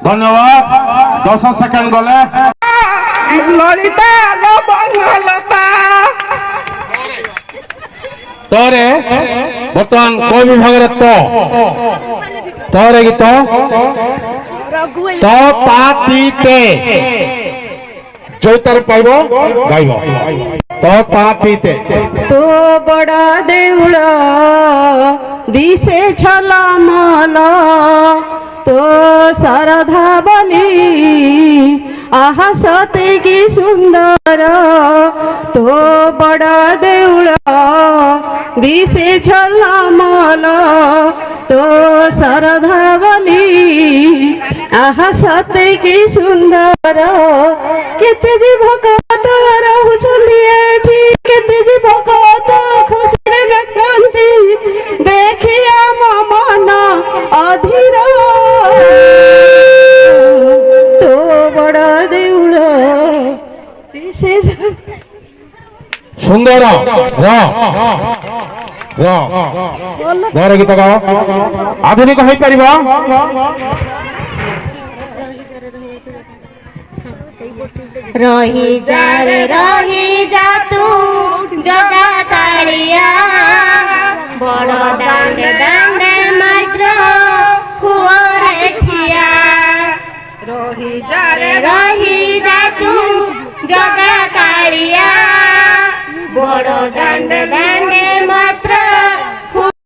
धन्यवाद 10 सेकंड गले ललिता लता तोरे बर्तमान कोई विभाग तोरे गीत तो पातीते जो तार पाइबो गाइबो तो पातीते तो बड़ा देउल दिसे छला माला तो शारदा बली आहा सते की सुंदर तो बड़ा देउल दिसे छला माला तो शारदा बली आहा सते की सुंदर केते जी भगत रहुछली एठी केते जी भगत खुशी रखंती देखिया मन अधीर तो बड़ा देउल दिसे सुंदर घर गीत गाओ आधुनिक हो पार रही जा तू जगा कालिया बड़ दांड दांड मात्र कुआरे ठिया रही जा तू जगा कालिया बड़ दांड दांड